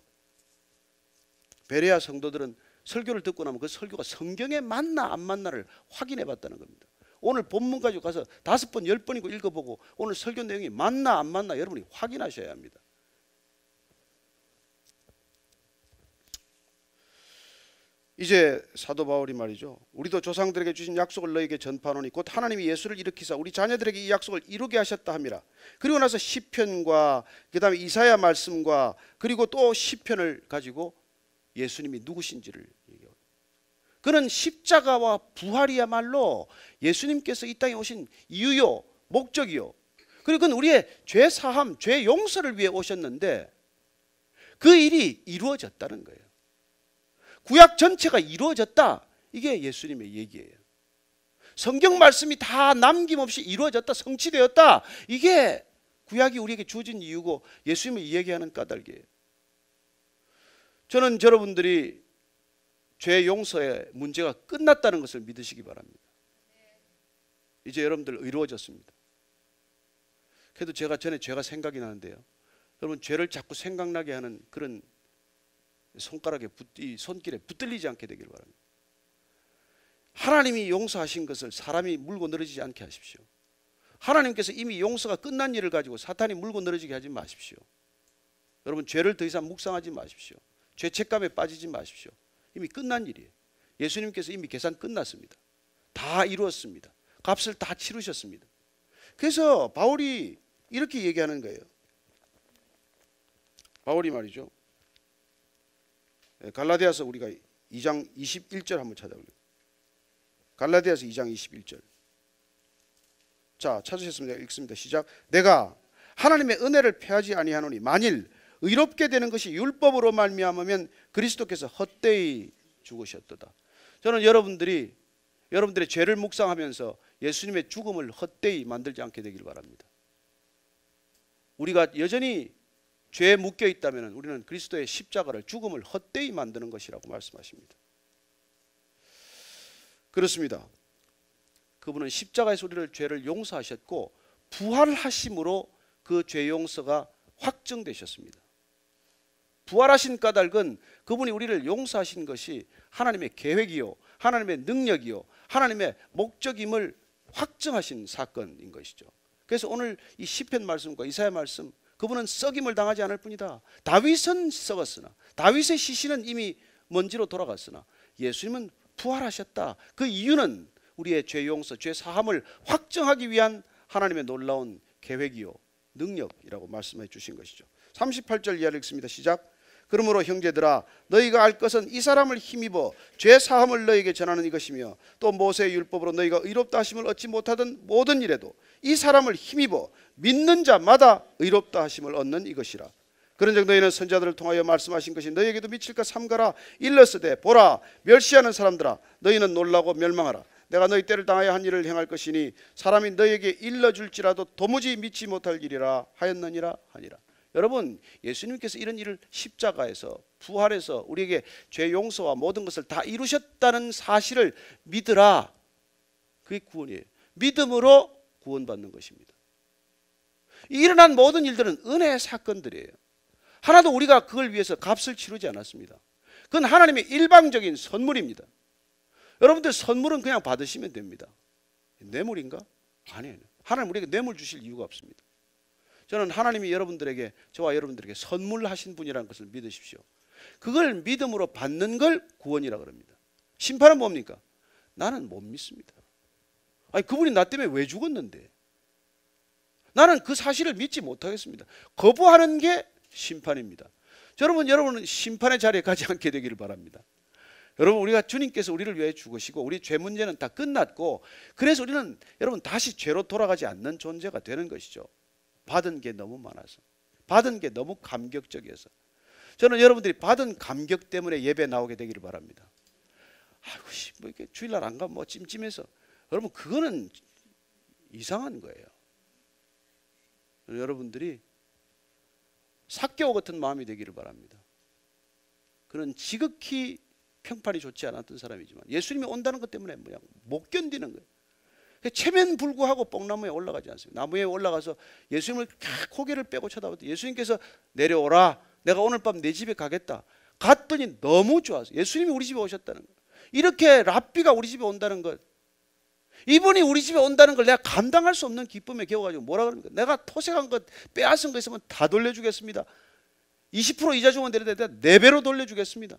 A: 베레아 성도들은 설교를 듣고 나면 그 설교가 성경에 맞나 안 맞나를 확인해 봤다는 겁니다. 오늘 본문 가지고 가서 5번, 10번이고 읽어보고 오늘 설교 내용이 맞나 안 맞나 여러분이 확인하셔야 합니다. 이제 사도 바울이 말이죠, 우리도 조상들에게 주신 약속을 너에게 전파하노니 곧 하나님이 예수를 일으키사 우리 자녀들에게 이 약속을 이루게 하셨다 함이라. 그리고 나서 시편과 그 다음에 이사야 말씀과 그리고 또 시편을 가지고 예수님이 누구신지를 얘기해요. 그는 십자가와 부활이야말로 예수님께서 이 땅에 오신 이유요, 목적이요, 그리고 그건 우리의 죄 사함, 죄 용서를 위해 오셨는데 그 일이 이루어졌다는 거예요. 구약 전체가 이루어졌다, 이게 예수님의 얘기예요. 성경 말씀이 다 남김없이 이루어졌다, 성취되었다, 이게 구약이 우리에게 주어진 이유고 예수님을 얘기하는 까닭이에요. 저는 여러분들이 죄 용서의 문제가 끝났다는 것을 믿으시기 바랍니다. 이제 여러분들 의로워졌습니다. 그래도 제가 전에 죄가 생각이 나는데요, 여러분 죄를 자꾸 생각나게 하는 그런 손가락에 이 손길에 붙들리지 않게 되길 바랍니다. 하나님이 용서하신 것을 사람이 물고 늘어지지 않게 하십시오. 하나님께서 이미 용서가 끝난 일을 가지고 사탄이 물고 늘어지게 하지 마십시오. 여러분, 죄를 더 이상 묵상하지 마십시오. 죄책감에 빠지지 마십시오. 이미 끝난 일이에요. 예수님께서 이미 계산 끝났습니다. 다 이루었습니다. 값을 다 치르셨습니다. 그래서 바울이 이렇게 얘기하는 거예요. 바울이 말이죠, 갈라디아서 우리가 2장 21절 한번 찾아볼게요. 갈라디아서 2장 21절. 자, 찾으셨습니다. 읽습니다. 시작. 내가 하나님의 은혜를 패하지 아니하노니 만일 의롭게 되는 것이 율법으로 말미암으면 그리스도께서 헛되이 죽으셨도다. 저는 여러분들이 여러분들의 죄를 묵상하면서 예수님의 죽음을 헛되이 만들지 않게 되길 바랍니다. 우리가 여전히 죄에 묶여 있다면 우리는 그리스도의 십자가를, 죽음을 헛되이 만드는 것이라고 말씀하십니다. 그렇습니다. 그분은 십자가에서 우리를 죄를 용서하셨고 부활하심으로 그 죄 용서가 확정되셨습니다. 부활하신 까닭은 그분이 우리를 용서하신 것이 하나님의 계획이요, 하나님의 능력이요, 하나님의 목적임을 확정하신 사건인 것이죠. 그래서 오늘 이 시편 말씀과 이사야 말씀, 그분은 썩임을 당하지 않을 뿐이다. 다윗은 썩었으나, 다윗의 시신은 이미 먼지로 돌아갔으나 예수님은 부활하셨다. 그 이유는 우리의 죄 용서, 죄 사함을 확정하기 위한 하나님의 놀라운 계획이요 능력이라고 말씀해 주신 것이죠. 38절 이하를 읽습니다. 시작. 그러므로 형제들아, 너희가 알 것은 이 사람을 힘입어 죄 사함을 너희에게 전하는 이것이며, 또 모세의 율법으로 너희가 의롭다 하심을 얻지 못하던 모든 일에도 이 사람을 힘입어 믿는 자마다 의롭다 하심을 얻는 이것이라. 그런즉 너희는 선자들을 통하여 말씀하신 것이 너희에게도 미칠까 삼가라. 일렀으되 보라, 멸시하는 사람들아, 너희는 놀라고 멸망하라. 내가 너희 때를 당하여 한 일을 행할 것이니 사람이 너희에게 일러줄지라도 도무지 믿지 못할 일이라 하였느니라 하니라. 여러분, 예수님께서 이런 일을 십자가에서 부활해서 우리에게 죄 용서와 모든 것을 다 이루셨다는 사실을 믿으라. 그게 구원이에요. 믿음으로 구원받는 것입니다. 일어난 모든 일들은 은혜의 사건들이에요. 하나도 우리가 그걸 위해서 값을 치르지 않았습니다. 그건 하나님의 일방적인 선물입니다. 여러분들, 선물은 그냥 받으시면 됩니다. 뇌물인가? 아니에요. 하나님 우리에게 뇌물 주실 이유가 없습니다. 저는 하나님이 여러분들에게, 저와 여러분들에게 선물하신 분이라는 것을 믿으십시오. 그걸 믿음으로 받는 걸 구원이라고 합니다. 심판은 뭡니까? 나는 못 믿습니다. 아니, 그분이 나 때문에 왜 죽었는데? 나는 그 사실을 믿지 못하겠습니다. 거부하는 게 심판입니다. 여러분은 심판의 자리에 가지 않게 되기를 바랍니다. 여러분, 우리가 주님께서 우리를 위해 죽으시고 우리 죄 문제는 다 끝났고, 그래서 우리는 여러분 다시 죄로 돌아가지 않는 존재가 되는 것이죠. 받은 게 너무 많아서, 받은 게 너무 감격적이어서. 저는 여러분들이 받은 감격 때문에 예배 나오게 되기를 바랍니다. 아이고, 뭐 이렇게 주일날 안 가면 뭐 찜찜해서. 여러분, 그거는 이상한 거예요. 여러분들이 삭개오 같은 마음이 되기를 바랍니다. 그는 지극히 평판이 좋지 않았던 사람이지만 예수님이 온다는 것 때문에 뭐야, 못 견디는 거예요. 체면불구하고 뽕나무에 올라가지 않습니다. 나무에 올라가서 예수님을 고개를 빼고 쳐다봤더니 예수님께서 내려오라, 내가 오늘 밤 내 집에 가겠다. 갔더니 너무 좋아서 예수님이 우리 집에 오셨다는 것, 이렇게 랍비가 우리 집에 온다는 것, 이분이 우리 집에 온다는 걸 내가 감당할 수 없는 기쁨에 겨워가지고 뭐라 그럽니까? 내가 토색한 것, 빼앗은 거 있으면 다 돌려주겠습니다. 20% 이자 주면 되는데 내가 4배로 돌려주겠습니다.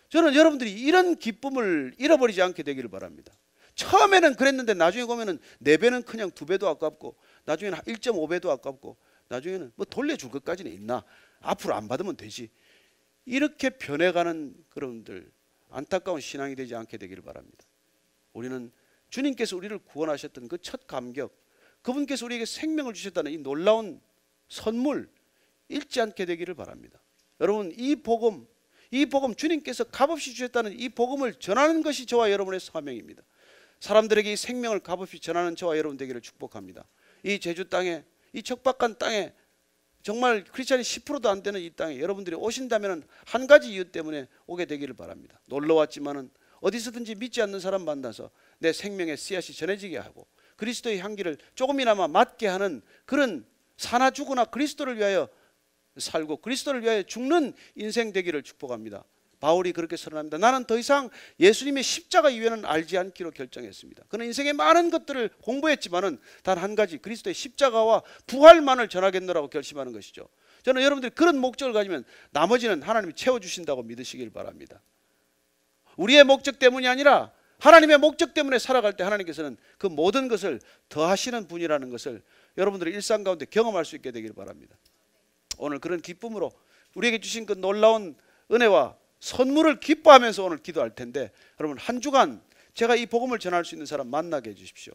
A: 저는 여러분들이 이런 기쁨을 잃어버리지 않게 되기를 바랍니다. 처음에는 그랬는데 나중에 보면은 4배는 그냥 2배도 아깝고, 나중에는 1.5배도 아깝고, 나중에는 뭐 돌려줄 것까지는 있나, 앞으로 안 받으면 되지, 이렇게 변해가는 그런들, 안타까운 신앙이 되지 않게 되기를 바랍니다. 우리는 주님께서 우리를 구원하셨던 그 첫 감격, 그분께서 우리에게 생명을 주셨다는 이 놀라운 선물 잃지 않게 되기를 바랍니다. 여러분, 이 복음 주님께서 값없이 주셨다는 이 복음을 전하는 것이 저와 여러분의 사명입니다. 사람들에게 이 생명을 값없이 전하는 저와 여러분 되기를 축복합니다. 이 제주 땅에, 이 척박한 땅에, 정말 크리스찬이 10%도 안 되는 이 땅에 여러분들이 오신다면 한 가지 이유 때문에 오게 되기를 바랍니다. 놀러 왔지만은 어디서든지 믿지 않는 사람 만나서 내 생명의 씨앗이 전해지게 하고 그리스도의 향기를 조금이나마 맡게 하는 그런 사나 죽으나 그리스도를 위하여 살고 그리스도를 위하여 죽는 인생 되기를 축복합니다. 바울이 그렇게 선언합니다. 나는 더 이상 예수님의 십자가 이외에는 알지 않기로 결정했습니다. 그는 인생의 많은 것들을 공부했지만은 단 한 가지, 그리스도의 십자가와 부활만을 전하겠노라고 결심하는 것이죠. 저는 여러분들이 그런 목적을 가지면 나머지는 하나님이 채워주신다고 믿으시길 바랍니다. 우리의 목적 때문이 아니라 하나님의 목적 때문에 살아갈 때 하나님께서는 그 모든 것을 더하시는 분이라는 것을 여러분들의 일상 가운데 경험할 수 있게 되길 바랍니다. 오늘 그런 기쁨으로 우리에게 주신 그 놀라운 은혜와 선물을 기뻐하면서 오늘 기도할 텐데, 여러분 한 주간 제가 이 복음을 전할 수 있는 사람 만나게 해주십시오.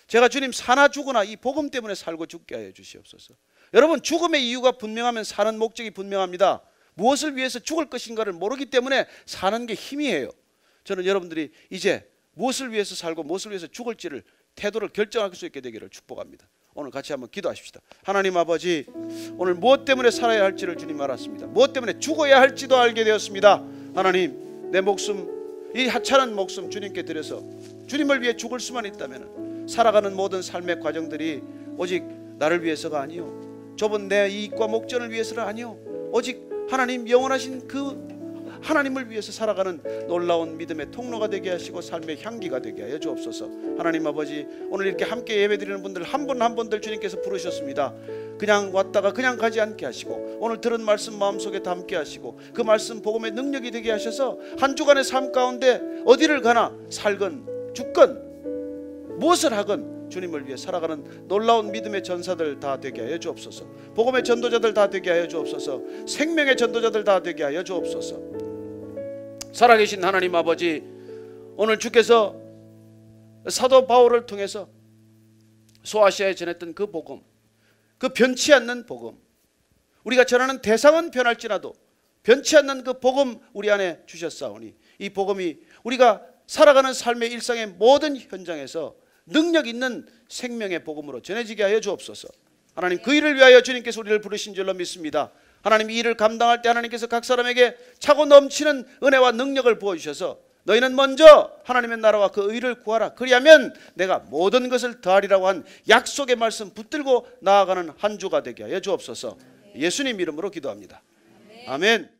A: 제가 주님 사나 죽으나 이 복음 때문에 살고 죽게 하여 주시옵소서. 여러분, 죽음의 이유가 분명하면 사는 목적이 분명합니다. 무엇을 위해서 죽을 것인가를 모르기 때문에 사는 게 희미해요. 저는 여러분들이 이제 무엇을 위해서 살고 무엇을 위해서 죽을지를 태도를 결정할 수 있게 되기를 축복합니다. 오늘 같이 한번 기도하십시다. 하나님 아버지, 오늘 무엇 때문에 살아야 할지를 주님 알았습니다. 무엇 때문에 죽어야 할지도 알게 되었습니다. 하나님, 내 목숨 이 하찮은 목숨 주님께 드려서 주님을 위해 죽을 수만 있다면 살아가는 모든 삶의 과정들이 오직 나를 위해서가 아니요, 좁은 내 이익과 목전을 위해서는 아니요, 오직 하나님 영원하신 그 하나님을 위해서 살아가는 놀라운 믿음의 통로가 되게 하시고 삶의 향기가 되게 하여 주옵소서. 하나님 아버지, 오늘 이렇게 함께 예배드리는 분들 한 분 한 분들 주님께서 부르셨습니다. 그냥 왔다가 그냥 가지 않게 하시고 오늘 들은 말씀 마음속에 담게 하시고 그 말씀 복음의 능력이 되게 하셔서 한 주간의 삶 가운데 어디를 가나 살건 죽건 무엇을 하건 주님을 위해 살아가는 놀라운 믿음의 전사들 다 되게 하여 주옵소서. 복음의 전도자들 다 되게 하여 주옵소서. 생명의 전도자들 다 되게 하여 주옵소서. 살아계신 하나님 아버지, 오늘 주께서 사도 바울을 통해서 소아시아에 전했던 그 복음, 그 변치 않는 복음, 우리가 전하는 대상은 변할지라도 변치 않는 그 복음 우리 안에 주셨사오니 이 복음이 우리가 살아가는 삶의 일상의 모든 현장에서 능력 있는 생명의 복음으로 전해지게 하여 주옵소서. 하나님, 그 일을 위하여 주님께서 우리를 부르신 줄로 믿습니다. 하나님, 이 일을 감당할 때 하나님께서 각 사람에게 차고 넘치는 은혜와 능력을 부어주셔서 너희는 먼저 하나님의 나라와 그 의를 구하라, 그리하면 내가 모든 것을 더하리라고 한 약속의 말씀 붙들고 나아가는 한 주가 되게 하여 주옵소서. 예수님 이름으로 기도합니다. 아멘.